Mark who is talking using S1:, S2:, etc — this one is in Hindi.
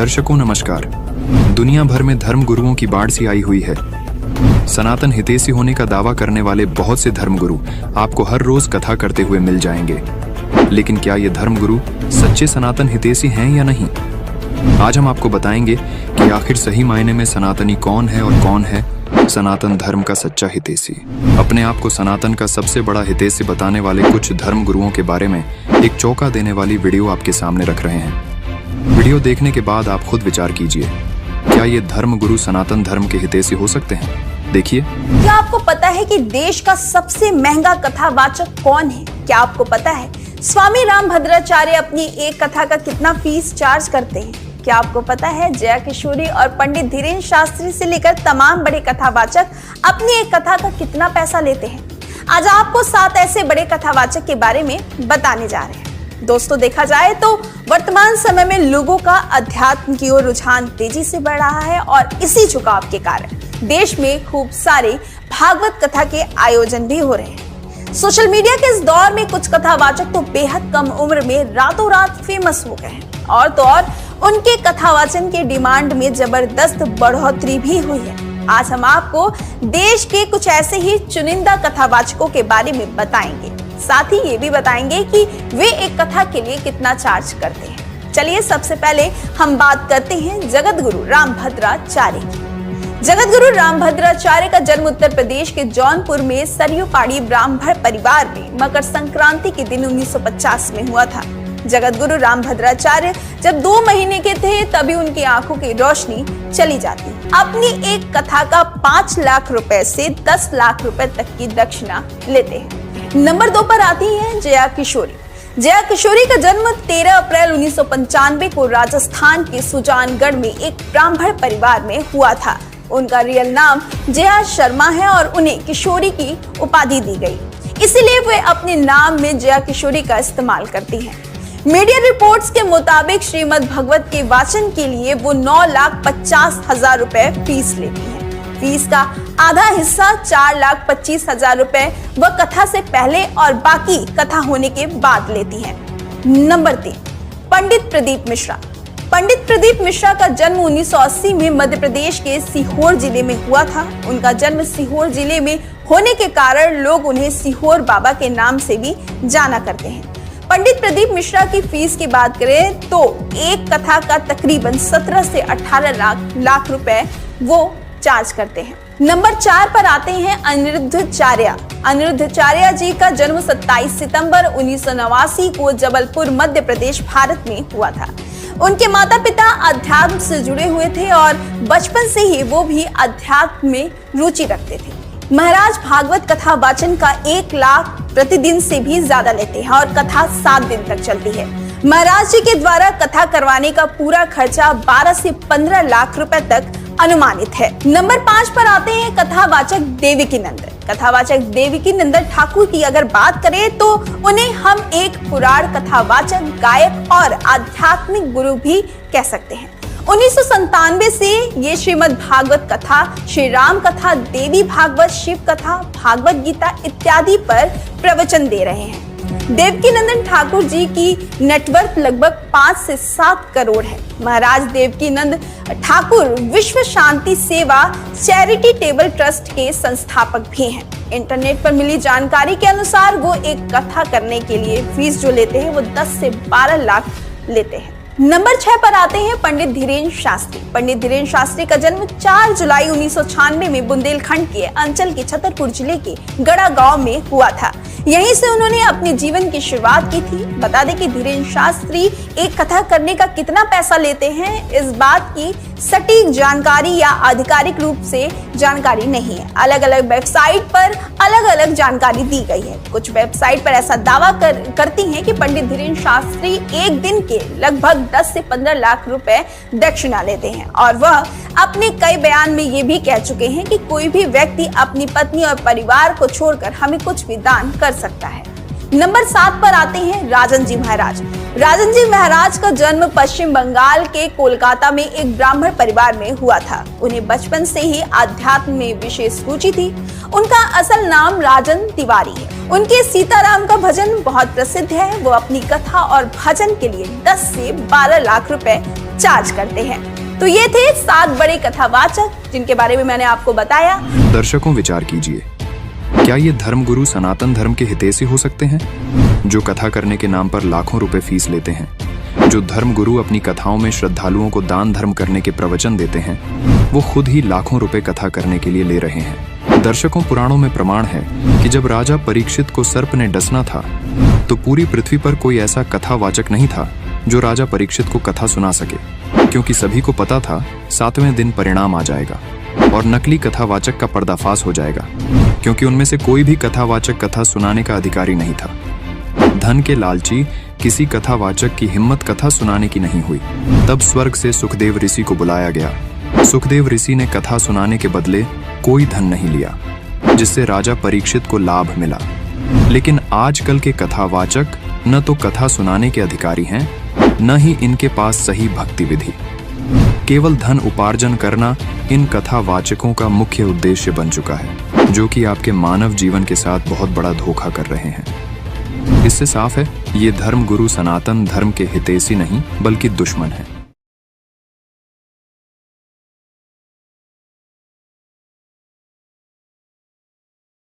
S1: दर्शकों नमस्कार। दुनिया भर में धर्म गुरुओं की बाढ़ सी आई हुई है। सनातन हितैषी होने का दावा करने वाले बहुत से धर्मगुरु आपको हर रोज कथा करते हुए मिल जाएंगे, लेकिन क्या ये धर्मगुरु सच्चे सनातन हितैषी हैं या नहीं? आज हम आपको बताएंगे कि आखिर सही मायने में सनातनी कौन है और कौन है सनातन धर्म का सच्चा हितैषी। अपने आप को सनातन का सबसे बड़ा हितैषी बताने वाले कुछ धर्म गुरुओं के बारे में एक चौंका देने वाली वीडियो आपके सामने रख रहे हैं। वीडियो देखने के बाद आप खुद विचार कीजिए, क्या ये धर्म गुरु सनातन धर्म के हितैषी हो सकते हैं? देखिए।
S2: क्या आपको पता है कि देश का सबसे महंगा कथावाचक कौन है? क्या आपको पता है स्वामी रामभद्राचार्य अपनी एक कथा का कितना फीस चार्ज करते हैं? क्या आपको पता है जया किशोरी और पंडित धीरेन्द्र शास्त्री से लेकर तमाम बड़े कथावाचक अपनी एक कथा का कितना पैसा लेते हैं? आज आपको 7 ऐसे बड़े कथावाचक के बारे में बताने जा रहे हैं। दोस्तों, देखा जाए तो वर्तमान समय में लोगों का अध्यात्म की ओर रुझान तेजी से बढ़ रहा है और इसी झुकाव के कारण देश में खूब सारे भागवत कथा के आयोजन भी हो रहे हैं। सोशल मीडिया के इस दौर में कुछ कथावाचक तो बेहद कम उम्र में रातों रात फेमस हो गए हैं और तो और उनके कथावाचन के डिमांड में जबरदस्त बढ़ोतरी भी हुई है। आज हम आपको देश के कुछ ऐसे ही चुनिंदा कथावाचकों के बारे में बताएंगे, साथ ही ये भी बताएंगे कि वे एक कथा के लिए कितना चार्ज करते हैं। चलिए सबसे पहले हम बात करते हैं जगत गुरु रामभद्राचार्य की। जगत गुरु रामभद्राचार्य का जन्म उत्तर प्रदेश के जौनपुर में सरयू पहाड़ी ब्राह्मण परिवार में मकर संक्रांति के दिन 1950 में हुआ था। जगत गुरु रामभद्राचार्य जब 2 महीने के थे तभी उनकी आंखों की रोशनी चली जाती। अपनी एक कथा का 5 लाख रुपए से 10 लाख रुपए तक की दक्षिणा लेते हैं। नंबर 2 पर आती है जया किशोरी। जया किशोरी का जन्म 13 अप्रैल 1995 को राजस्थान के सुजानगढ़ में एक ब्राह्मण परिवार में हुआ था। उनका रियल नाम जया शर्मा है और उन्हें किशोरी की उपाधि दी गई, इसीलिए वे अपने नाम में जया किशोरी का इस्तेमाल करती हैं। मीडिया रिपोर्ट्स के मुताबिक श्रीमद् भगवत के वाचन के लिए वो 9,50,000 रुपए फीस लेती हैं। फीस का आधा हिस्सा 4,25,000 रुपए वह कथा से पहले और बाकी कथा होने के बाद लेती हैं। नंबर 3, पंडित प्रदीप मिश्रा। पंडित प्रदीप मिश्रा का जन्म 1980 में मध्य प्रदेश के सीहोर जिले में हुआ था। उनका जन्म सीहोर जिले में होने के कारण लोग उन्हें सीहोर बाबा के नाम से भी जाना करते हैं। पंडित प्रदीप मिश्रा की फीस की बात करें तो एक कथा का तकरीबन 17 से 18 लाख रुपए वो चार्ज करते हैं। नंबर 4 पर आते हैं अनिरुद्धाचार्य। अनिरुद्धाचार्य जी का जन्म 27 सितंबर 1989 को जबलपुर मध्य प्रदेश भारत में हुआ था। उनके माता पिता अध्यात्म से जुड़े हुए थे और बचपन से ही वो भी अध्यात्म में रुचि रखते थे। महाराज भागवत कथा वाचन का 1 लाख प्रतिदिन से भी ज्यादा लेते हैं और कथा 7 दिन तक चलती है। महाराज जी के द्वारा कथा करवाने का पूरा खर्चा 12 से 15 लाख रुपए तक अनुमानित है। नंबर 5 पर आते हैं कथावाचक देवकीनंदन। कथावाचक देवकीनंदन ठाकुर की अगर बात करें तो उन्हें हम एक पुराण कथावाचक, गायक और आध्यात्मिक गुरु भी कह सकते हैं। 1997 से ये श्रीमद् भागवत कथा, श्री राम कथा, देवी भागवत, शिव कथा, भागवत गीता इत्यादि पर प्रवचन दे रहे हैं। देवकीनंदन ठाकुर जी की नेटवर्क लगभग 5 से 7 करोड़ है। महाराज देवकीनंद ठाकुर विश्व शांति सेवा चैरिटेबल ट्रस्ट के संस्थापक भी हैं। इंटरनेट पर मिली जानकारी के अनुसार वो एक कथा करने के लिए फीस जो लेते हैं वो 10 से 12 लाख लेते हैं। नंबर 6 पर आते हैं पंडित धीरेन्द्र शास्त्री। पंडित धीरेन्द्र शास्त्री का जन्म 4 जुलाई 1996 में बुंदेलखंड के अंचल के छतरपुर जिले के गड़ा गांव में हुआ था। यहीं से उन्होंने अपने जीवन की शुरुआत की थी। बता दें कि धीरेन्द्र शास्त्री एक कथा करने का कितना पैसा लेते हैं, इस बात की सटीक जानकारी या आधिकारिक रूप से जानकारी नहीं है। अलग अलग वेबसाइट पर अलग अलग जानकारी दी गई है। कुछ वेबसाइट पर ऐसा दावा करती हैं कि पंडित धीरेन्द्र शास्त्री एक दिन के लगभग 10 से 15 लाख रुपए दक्षिणा लेते हैं और वह अपने कई बयान में ये भी कह चुके हैं कि कोई भी व्यक्ति अपनी पत्नी और परिवार को छोड़कर हमें कुछ भी दान कर सकता है। नंबर 7 पर आते हैं राजन जी महाराज। राजन जी महाराज का जन्म पश्चिम बंगाल के कोलकाता में एक ब्राह्मण परिवार में हुआ था। उन्हें बचपन से ही आध्यात्म में विशेष रुचि थी। उनका असल नाम राजन तिवारी है। उनके सीताराम का भजन बहुत प्रसिद्ध है। वो अपनी कथा और भजन के लिए 10 से 12 लाख रुपए चार्ज करते हैं। तो ये थे 7 बड़े कथावाचक जिनके बारे में मैंने आपको बताया।
S1: दर्शकों, विचार कीजिए, क्या ये धर्मगुरु सनातन धर्म के हितैषी हो सकते हैं, जो कथा करने के नाम पर लाखों रुपए फीस लेते हैं? जो धर्मगुरु अपनी कथाओं में श्रद्धालुओं को दान धर्म करने के प्रवचन देते हैं, वो खुद ही लाखों रुपए कथा करने के लिए ले रहे हैं। दर्शकों, पुराणों में प्रमाण है कि जब राजा परीक्षित को सर्प ने डसना था, तो पूरी पृथ्वी पर कोई ऐसा कथावाचक नहीं था जो राजा परीक्षित को कथा सुना सके, क्योंकि सभी को पता था 7वें दिन परिणाम आ जाएगा और नकली कथावाचक का पर्दाफाश हो जाएगा, क्योंकि उनमें से कोई भी कथावाचक कथा सुनाने का अधिकारी नहीं था। धन के लालची किसी कथावाचक की हिम्मत कथा सुनाने की नहीं हुई। तब स्वर्ग से सुखदेव ऋषि को बुलाया गया। सुखदेव ऋषि ने कथा सुनाने के बदले कोई धन नहीं लिया, जिससे राजा परीक्षित को लाभ मिला। लेकिन आजकल के कथावाचक न तो कथा सुनाने के अधिकारी हैं, न ही इनके पास सही भक्ति विधि। केवल धन उपार्जन करना इन कथावाचकों का मुख्य उद्देश्य बन चुका है, जो कि आपके मानव जीवन के साथ बहुत बड़ा धोखा कर रहे हैं। इससे साफ है, ये धर्मगुरु सनातन धर्म के हितैषी नहीं बल्कि दुश्मन है।